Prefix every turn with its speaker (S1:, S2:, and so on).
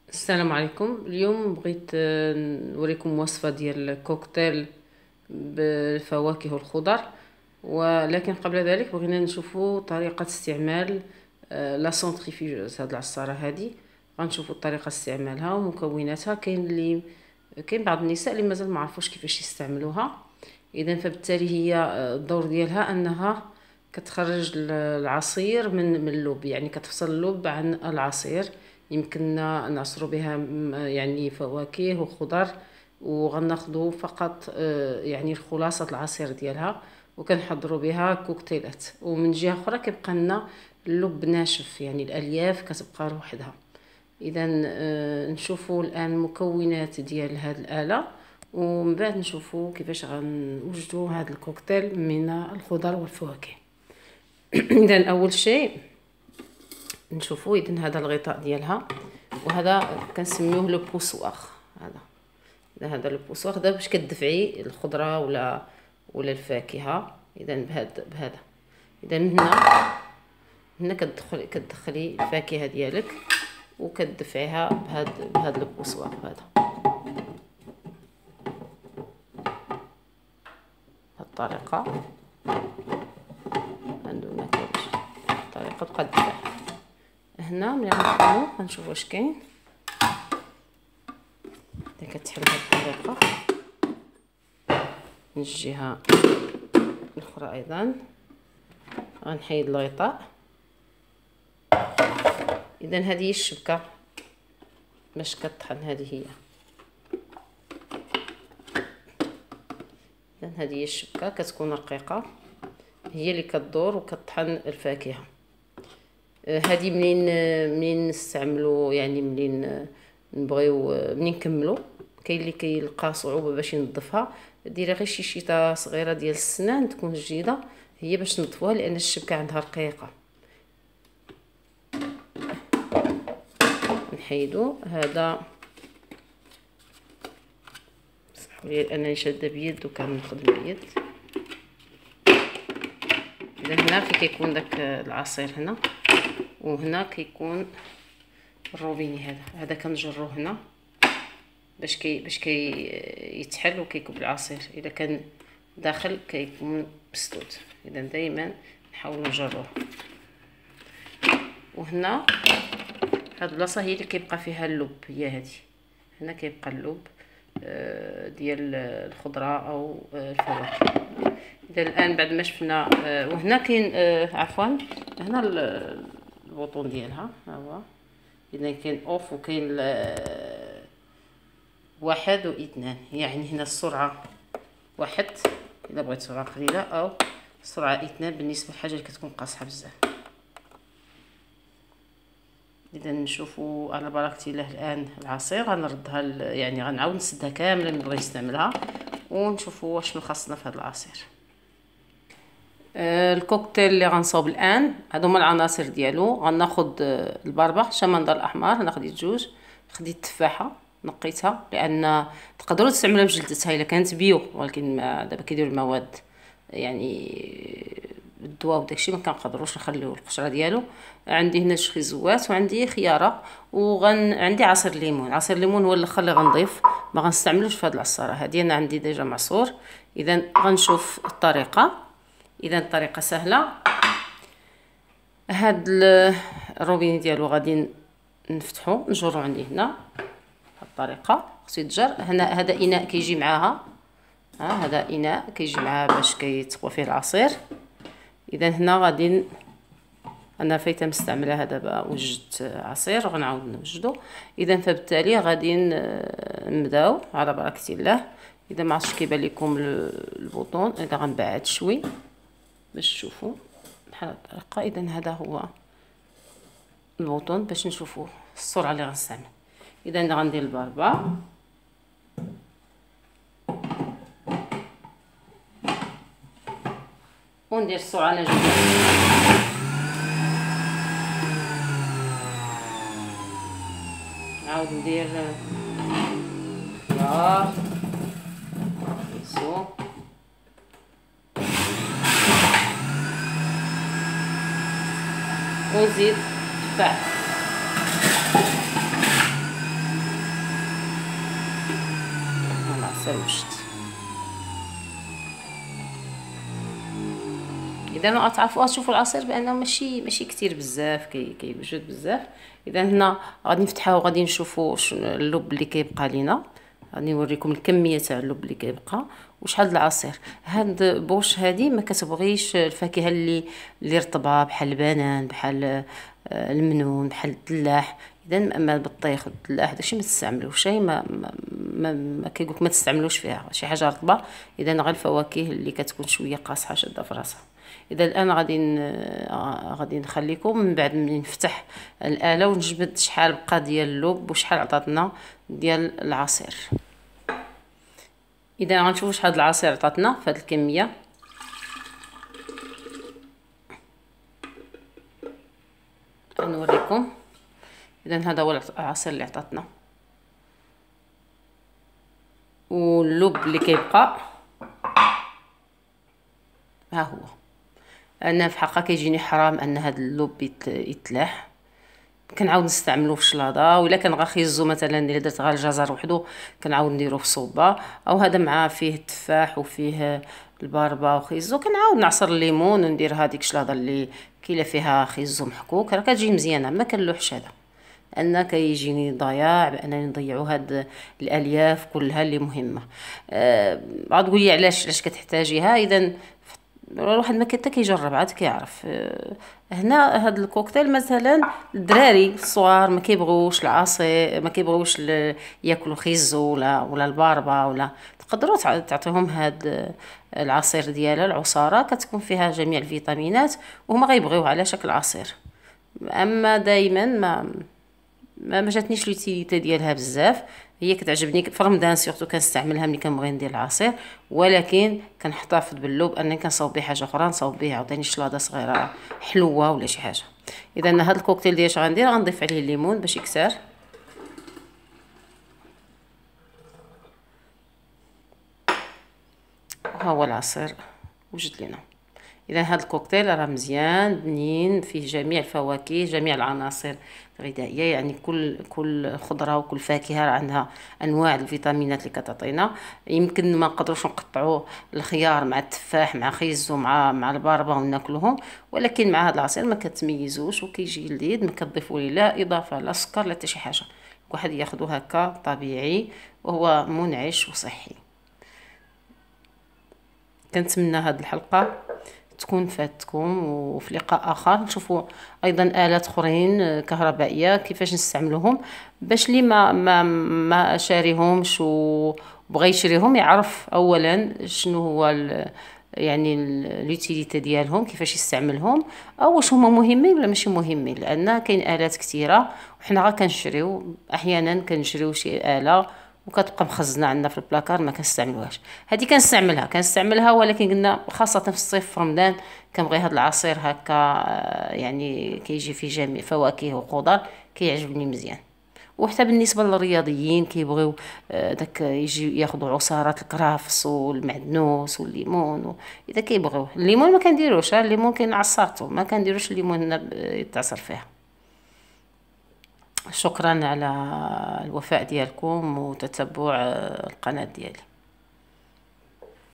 S1: السلام عليكم. اليوم بغيت نوريكم وصفة ديال كوكتيل بالفواكه والخضر، ولكن قبل ذلك بغينا نشوفوا طريقة استعمال لا سنتريفيجوز. هاد العصارة هادي غنشوفوا طريقة استعمالها ومكوناتها. كاين بعض النساء اللي مازال ما عرفوش كيفاش يستعملوها، اذا فبالتالي هي الدور ديالها انها كتخرج العصير من اللب، يعني كتفصل اللب عن العصير. يمكننا نعصروا بها يعني فواكه وخضر، وغناخذوا فقط يعني خلاصة العصير ديالها، وكنحضروا بها كوكتيلات. ومن جهة اخرى كيبقى لنا اللب ناشف، يعني الالياف كتبقى وحدها. اذا نشوفوا الان المكونات ديال هذه الآلة، ومن بعد نشوفوا كيفاش غنوجدوا هذا الكوكتيل من الخضر والفواكه. اذا اول شيء نشوفوا اذا هذا الغطاء ديالها، وهذا كنسميوه لو بوسوار. هذا لو بوسوار ده باش كتدفعي الخضره ولا الفاكهه. اذا بهذا اذا من هنا كتدخلي الفاكهه ديالك وكتدفعيها بهذا لو بوسوار. هذا الطريقه عندنا طريقه تبقى الدفع. هنا ملي غنخدمو غنشوفو واش كاين. اذا كتحل بهذه الطريقه من الجهه الاخرى ايضا غنحيد الغطاء. اذا هذه هي الشبكه باش كطحن. هذه هي اذا هذه هي الشبكه كتكون رقيقه، هي اللي كتدور وكطحن الفاكهه. هذه منين نستعملوا، يعني منين نبغيو منين نكملوا. كاين اللي كيلقى صعوبه باش ينظفها، ديري غير شي شيطه صغيره ديال السنان تكون جيده هي باش نظفوها، لان الشبكه عندها رقيقه. نحيدو هذا. سمحوا لي انني شاده بيد وكنخدم بيد. اذا هنا كيكون داك العصير هنا، وهنا كيكون الروبيني. هذا كنجروه هنا باش يتحل وكيكب العصير. اذا كان داخل كيكون مسدود، اذا دائما نحاولوا نجروه. وهنا هاد البلاصه هي اللي كيبقى فيها اللب، هي هذه. هنا كيبقى اللب ديال الخضره او الفواكه. اذا الان بعد ما شفنا وهنا كاين عفوا هنا البوطون ديالها ها هو. اذا كاين اوف وكاين واحد واثنان، يعني هنا السرعه واحد اذا بغيت سرعه قليله، او السرعه اثنان بالنسبه للحاجه اللي كتكون قاصحه بزاف. اذا نشوفوا على بركه الله الان العصير غنردها يعني غنعاود نسدها كامله اللي بغى يستعملها، ونشوفوا واش خاصنا في هذا العصير. الكوكتيل اللي غنصاوب الان هادو هما العناصر ديالو. غناخذ البربق، الشمندر الاحمر، انا خديت جوج. خديت التفاحه نقيتها لان تقدروا تستعملوها بجلدتها الا كانت بيو، ولكن دابا كيديروا المواد يعني الدواء وداكشي ما كنقدروش نخليو القشره ديالو. عندي هنا شي خيزوات وعندي خياره عندي عصير ليمون. عصير الليمون هو الاخر اللي غنضيف، ما غنستعملوش في هذه العصاره هذه. انا عندي ديجا معصور. اذا غنشوف الطريقه. اذا الطريقه سهله. هاد الروبيني ديالو غادي نفتحو نجرو. عندي هنا الطريقه خصو يتجر. هنا هذا اناء كيجي معاها، هذا اناء كيجي معاه باش كيتقوى فيه العصير. اذا هنا غادي انا فايته مستعمله دابا وجدت عصير وغنعاود نوجدو. اذا فبالتالي غادي نبداو على بركه الله. اذا ما عرفتش كيبان لكم البوطون، اذا غنبعد شوي باش تشوفوا بحال الطريقه. اذا هذا هو البوطون باش نشوفوا السرعه اللي غنستعمل. اذا غندير البربه وندير السرعه انا جوج. نعاود ندير سو ونزيد تفاح. تروجت. اذا تعرفوا تشوفوا العصير بانه ماشي كتير بزاف كيوجد بزاف. اذا هنا غادي نفتحها وغادي نشوفوا اللب اللي كيبقى لينا. غادي نوريكم الكميه تاع اللب اللي كيبقى وشحال د العصير. هاد بوش هادي ما كتبغيش الفاكهه اللي رطبه بحال البنان، بحال المنون، بحال التلاح. اذا اما البطيخ والتلاح داكشي ما تستعملوش، شي ما كيقولك ما تستعملوش فيها شي حاجه رطبه. اذا غير الفواكه اللي كتكون شويه قاصحه شاده في راسها. اذا الان غادي نخليكم من بعد ملي نفتح الاله ونجبد شحال بقى ديال اللب وشحال عطاتنا ديال العصير. اذا غنشوفوا شحال العصير عطاتنا في هذه الكميه. نوريكم. اذا هذا هو العصير اللي عطاتنا واللب اللي كيبقى ها هو. انا في حقا كيجيني حرام ان هذا اللب يتلاح. كنعاود نستعملوه في الشلاضه، ولا كان غنخيزو مثلا الا درت غير الجزر وحده كنعاود نديروه في صوبه، او هذا مع فيه التفاح وفيه الباربه وخيزو كنعاود نعصر الليمون وندير هذيك الشلاضه اللي كاينه فيها خيزو محكوك راه كتجي مزيانه. ما كنلوحش هذا لان كيجيني ضياع بانني نضيعوا هاد الالياف كلها اللي مهمه. عاد تقولي علاش كتحتاجيها. اذا الواحد ما حتى كيجرب عاد كيعرف. هنا هاد الكوكتيل مثلا الدراري الصغار ما كيبغوش العصير، ما كيبغوش ياكلوا خيزو ولا الباربه، ولا تقدروا تعطيهم هاد العصير ديالها. العصاره كتكون فيها جميع الفيتامينات وهما غيبغيوها على شكل عصير. اما دائما ما جاتنيش لوتيليتي ديالها بزاف. هي كتعجبني في رمضان سورتو كنستعملها ملي كنبغي ندير العصير، ولكن كنحتفظ باللب انني كنصاوب به حاجه اخرى، نصاوب به عاوتاني شلاضه صغيره حلوه ولا شي حاجه. اذا هذا الكوكتيل ديال اش غندير، غنضيف عليه الليمون باش يكسر. ها هو العصير وجد لينا. اذا هذا الكوكتيل راه مزيان بنين، فيه جميع الفواكه جميع العناصر الغذائيه، يعني كل خضره وكل فاكهه راه عندها انواع الفيتامينات اللي كتعطينا. يمكن ما نقدروش نقطعوا الخيار مع التفاح مع خيزو مع الباربه وناكلوهم، ولكن مع هذا العصير ما كتميزوش وكيجي لذيذ. ما كتضيفوا ليه لا اضافه لا سكر لا حتى شي حاجه، واحد ياخذو هكا طبيعي وهو منعش وصحي. كنتمنى هذه الحلقه تكون فاتكم، وفي لقاء اخر نشوفوا ايضا الات اخرين كهربائيه كيفاش نستعملوهم، باش اللي ما شاريهمش وبغى يشريهم يعرف اولا شنو هو يعني اليوتيليتي ديالهم، كيفاش يستعملهم، او واش هما مهمين ولا ماشي مهمين. لان كاين الات كثيره وحنا غا كنشريو احيانا كنشريو شي اله وكتبقى مخزنه عندنا في البلاكار ما كنستعملوهاش. هذه كنستعملها ولكن قلنا خاصه في الصيف في رمضان كنبغي هذا العصير هكا يعني كيجي فيه جميع فواكه وخضر كيعجبني مزيان. وحتى بالنسبه للرياضيين كيبغيو داك يجي ياخذوا عصارات الكرافس والمعدنوس والليمون اذا كيبغيو. الليمون ما كنديروش، الليمون كاين عصارته ما كنديروش الليمون هنا يتعصر فيها. شكرا على الوفاء ديالكم وتتبع القناة ديالي.